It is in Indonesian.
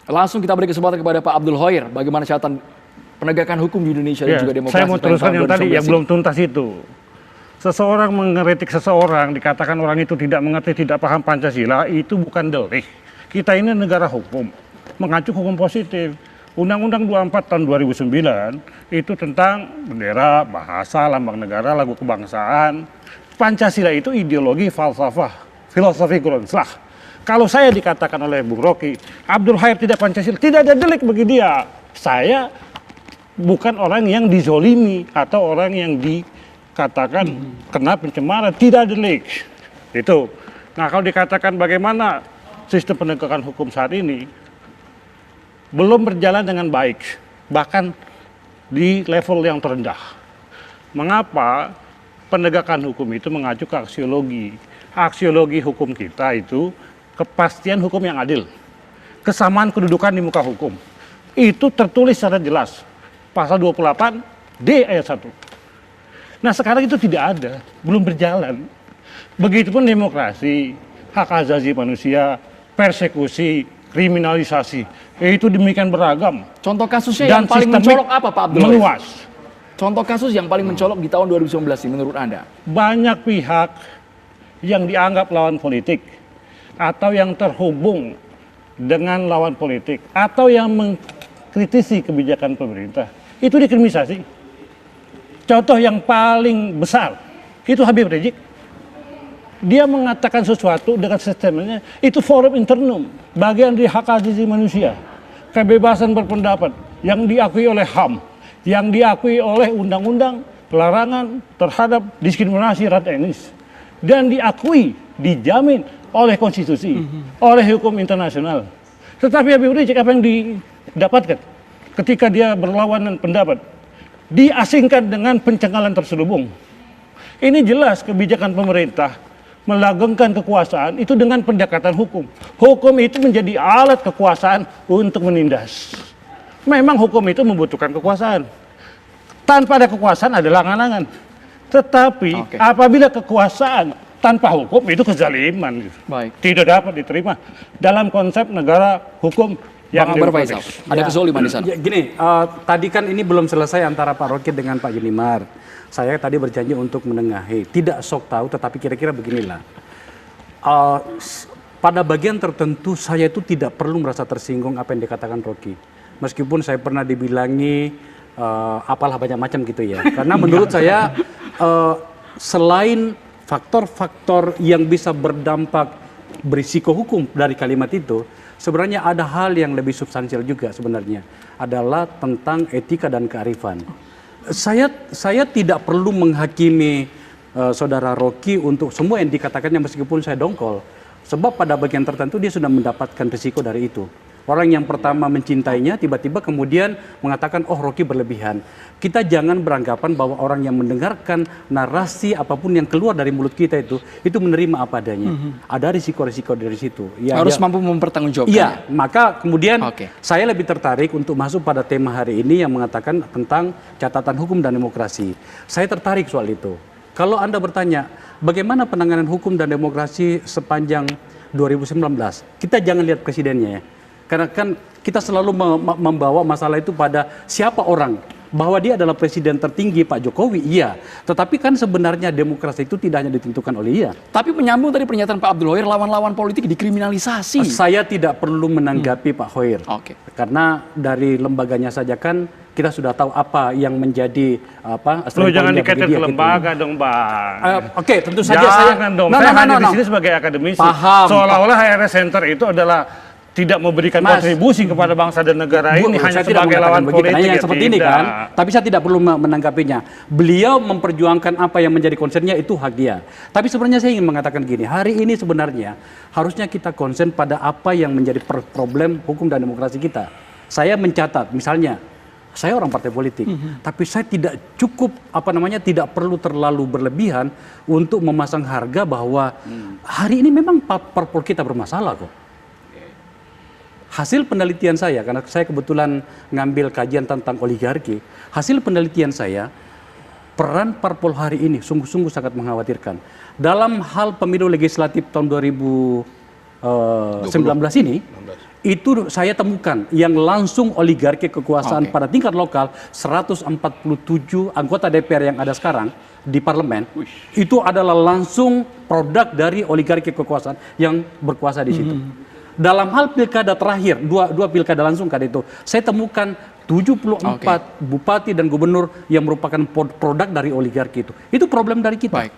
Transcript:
Langsung kita beri kesempatan kepada Pak Abdul Khoir. Bagaimana catatan penegakan hukum di Indonesia dan juga demokrasi? Saya mau teruskan yang tadi yang belum tuntas itu. Seseorang mengkritik seseorang, dikatakan orang itu tidak mengerti, tidak paham Pancasila, itu bukan delik. Kita ini negara hukum, mengacu hukum positif. Undang-Undang 24 tahun 2009 itu tentang bendera, bahasa, lambang negara, lagu kebangsaan. Pancasila itu ideologi, falsafah, filosofi Grundslag. Kalau saya dikatakan oleh Bung Rocky, Abdul Khoir tidak Pancasila, tidak ada delik bagi dia. Saya bukan orang yang dizolimi atau orang yang dikatakan kena pencemaran, tidak ada delik. Itu. Nah, kalau dikatakan bagaimana sistem penegakan hukum saat ini, belum berjalan dengan baik, bahkan di level yang terendah. Mengapa penegakan hukum itu mengacu ke aksiologi? Aksiologi hukum kita itu kepastian hukum yang adil, kesamaan kedudukan di muka hukum. Itu tertulis secara jelas, pasal 28 D ayat 1. Nah, sekarang itu tidak ada, belum berjalan. Begitupun demokrasi, hak asasi manusia, persekusi, kriminalisasi, itu demikian beragam. Contoh kasusnya yang paling mencolok apa, Pak Abdul Khoir? Meluas. Contoh kasus yang paling mencolok di tahun 2019 ini menurut Anda? Banyak pihak yang dianggap lawan politik, atau yang terhubung dengan lawan politik, atau yang mengkritisi kebijakan pemerintah, itu dikriminalisasi. Contoh yang paling besar, itu Habib Rizik. Dia mengatakan sesuatu dengan sistemnya, itu forum internum, bagian dari hak asasi manusia. Kebebasan berpendapat yang diakui oleh HAM, yang diakui oleh undang-undang pelarangan terhadap diskriminasi ras etnis, dan diakui, dijamin oleh konstitusi, oleh hukum internasional. Tetapi Habib Rizik apa yang didapatkan ketika dia berlawanan pendapat? Diasingkan dengan pencengkalan terselubung. Ini jelas kebijakan pemerintah melanggengkan kekuasaan itu dengan pendekatan hukum. Hukum itu menjadi alat kekuasaan untuk menindas. Memang hukum itu membutuhkan kekuasaan. Tanpa ada kekuasaan ada langan-langan. Tetapi apabila kekuasaan tanpa hukum itu kezaliman. Baik. Tidak dapat diterima dalam konsep negara hukum yang demokratis. Ada kezaliman di sana. Ya, gini, tadi kan ini belum selesai antara Pak Rocky dengan Pak Junimar. Saya tadi berjanji untuk menengahi, tidak sok tahu, tetapi kira-kira beginilah. Pada bagian tertentu saya itu tidak perlu merasa tersinggung apa yang dikatakan Rocky. Meskipun saya pernah dibilangi apalah banyak macam gitu ya. Karena menurut saya selain faktor-faktor yang bisa berdampak berisiko hukum dari kalimat itu, sebenarnya ada hal yang lebih substansial juga sebenarnya. Adalah tentang etika dan kearifan. Saya tidak perlu menghakimi saudara Rocky untuk semua yang dikatakannya meskipun saya dongkol. Sebab pada bagian tertentu dia sudah mendapatkan risiko dari itu. Orang yang pertama mencintainya tiba-tiba kemudian mengatakan, oh Rocky berlebihan. Kita jangan beranggapan bahwa orang yang mendengarkan narasi apapun yang keluar dari mulut kita itu menerima apa adanya. Ada risiko-risiko dari situ. Ya, harus mampu mempertanggungjawabkan. Iya, maka kemudian saya lebih tertarik untuk masuk pada tema hari ini yang mengatakan tentang catatan hukum dan demokrasi. Saya tertarik soal itu. Kalau Anda bertanya, bagaimana penanganan hukum dan demokrasi sepanjang 2019? Kita jangan lihat presidennya ya. Karena kan kita selalu membawa masalah itu pada siapa orang. Bahwa dia adalah presiden tertinggi Pak Jokowi, iya. Tetapi kan sebenarnya demokrasi itu tidak hanya ditentukan oleh dia. Tapi menyambung tadi pernyataan Pak Abdul Khoir, lawan-lawan politik dikriminalisasi. Saya tidak perlu menanggapi Pak Khoir. Karena dari lembaganya saja kan kita sudah tahu apa yang menjadi apa. Loh, jangan dikaitkan ke lembaga dong, Bang. Oke, tentu saja jangan dong. Saya hanya di sini sebagai akademisi. Paham. Seolah-olah HRS Center itu adalah tidak memberikan kontribusi kepada bangsa dan negara ini hanya sebagai lawan politik yang seperti ini kan. Tapi saya tidak perlu menanggapinya. Beliau memperjuangkan apa yang menjadi concernnya, itu hak dia. Tapi sebenarnya saya ingin mengatakan gini, hari ini sebenarnya harusnya kita konsen pada apa yang menjadi problem hukum dan demokrasi kita. Saya mencatat misalnya, saya orang partai politik, tapi saya tidak cukup tidak perlu terlalu berlebihan untuk memasang harga bahwa hari ini memang parpol kita bermasalah kok. Hasil penelitian saya, karena saya kebetulan ngambil kajian tentang oligarki, hasil penelitian saya, peran parpol hari ini sungguh-sungguh sangat mengkhawatirkan. Dalam hal pemilu legislatif tahun 2019 ini, itu saya temukan yang langsung oligarki kekuasaan pada tingkat lokal 147 anggota DPR yang ada sekarang di parlemen itu adalah langsung produk dari oligarki kekuasaan yang berkuasa di situ. Dalam hal pilkada terakhir, dua pilkada langsung kali itu, saya temukan 74 bupati dan gubernur yang merupakan produk dari oligarki itu. Itu problem dari kita. Baik.